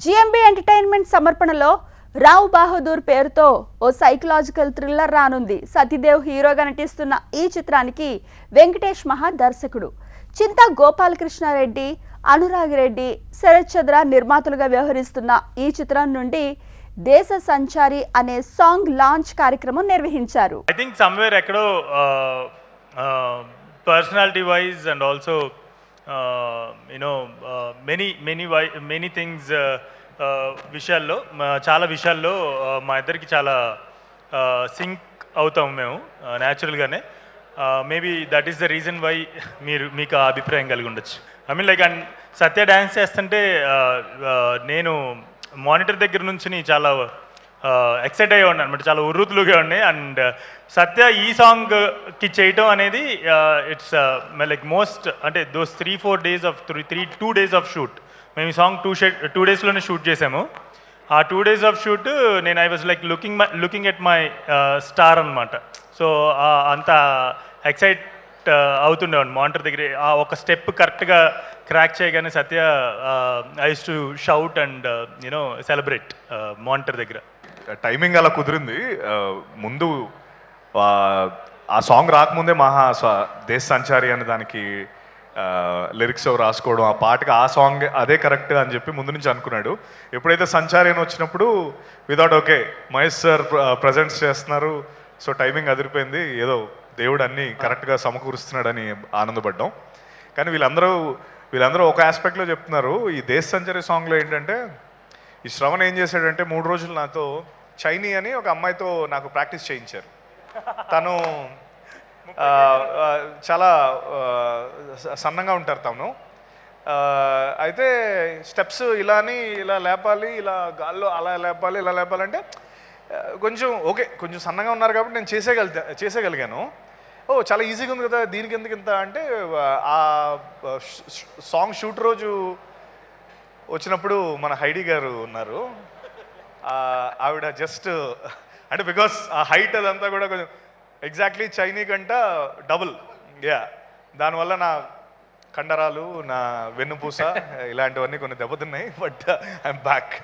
GMB entertainment సమర్పణలో రావ్ బహదూర్ పేరుతో ఓ psychological thriller రానుంది. సతీదేవ్ హీరోగా నటిస్తున్న ఈ చిత్రానికి వెంకటేష్ మహా దర్శకుడు. చింతా గోపాలకృష్ణారెడ్డి, అనురాగ్ రెడ్డి, శరత్ చంద్ర నిర్మాతలుగా వ్యవహరిస్తున్న ఈ చిత్రం నుండి దేశ సంచారి అనే సాంగ్ లాంచ్ కార్యక్రమం నిర్వహించారు. ఐ థింక్ సమ్వేర్ ఎక్కడో personality wise and also many things విషయాల్లో చాలా విషయాల్లో మా ఇద్దరికి చాలా సింక్ అవుతాం మేము న్యాచురల్గానే. Maybe that is the reason why మీకు ఆ అభిప్రాయం కలిగి ఉండొచ్చు. I mean like and Satya dance చేస్తుంటే నేను మానిటర్ దగ్గర నుంచి చాలా ఎక్సైట్ అయ్యి ఉన్నాను అనమాట, చాలా ఉర్రుతులుగా ఉన్నాయి. అండ్ సత్య ఈ సాంగ్కి చేయటం అనేది ఇట్స్ లైక్ మోస్ట్ అంటే those 3-4 days of 2 days of shoot. మేము ఈ సాంగ్ 2 daysలోనే షూట్ చేసాము. ఆ 2 days ఆఫ్ షూట్ నేను I was like looking at my star అనమాట. సో అంత ఎక్సైట్ అవుతుండేవాడు మానిటర్ దగ్గర. ఆ ఒక స్టెప్ కరెక్ట్గా క్రాక్ చేయగానే Satya I use to shout and you know celebrate monitor దగ్గర. టైమింగ్ అలా కుదిరింది. ముందు ఆ సాంగ్ రాకముందే దేశ సంచారి అనే దానికి లిరిక్స్ రాసుకోవడం, ఆ పాటకి ఆ సాంగ్ అదే కరెక్ట్ అని చెప్పి ముందు నుంచి అనుకున్నాడు. ఎప్పుడైతే సంచారి అని వచ్చినప్పుడు without okay Mahesh sir presents చేస్తున్నారు, సో టైమింగ్ అదిరిపోయింది, ఏదో దేవుడు అన్నీ కరెక్ట్గా సమకూరుస్తున్నాడని ఆనందపడ్డాం. కానీ వీళ్ళందరూ ఒక ఆస్పెక్ట్లో చెప్తున్నారు. ఈ దేశ సంచారి సాంగ్లో ఏంటంటే ఈ శ్రవణ్ ఏం చేశాడంటే 3 రోజులు నాతో చైనీ అని ఒక అమ్మాయితో నాకు ప్రాక్టీస్ చేయించారు. తను చాలా సన్నంగా ఉంటారు తను. అయితే స్టెప్స్ ఇలా లేపాలి, ఇలా గాల్లో అలా లేపాలి, ఇలా లేపాలంటే కొంచెం ఓకే, కొంచెం సన్నగా ఉన్నారు కాబట్టి నేను చేసేయగలిగాను. చాలా ఈజీగా ఉంది కదా, దీనికి ఎందుకు ఇంత అంటే ఆ సాంగ్ షూట్ రోజు వచ్చినప్పుడు మన హైడీ గారు ఉన్నారు. ఆవిడ జస్ట్ అంటే బికాస్ ఆ హైట్ అదంతా కూడా కొంచెం ఎగ్జాక్ట్లీ చైనీ కంట డబుల్. దానివల్ల నా కండరాలు, నా వెన్నుపూస ఇలాంటివన్నీ కొన్ని దెబ్బతిన్నాయి. But I'm back.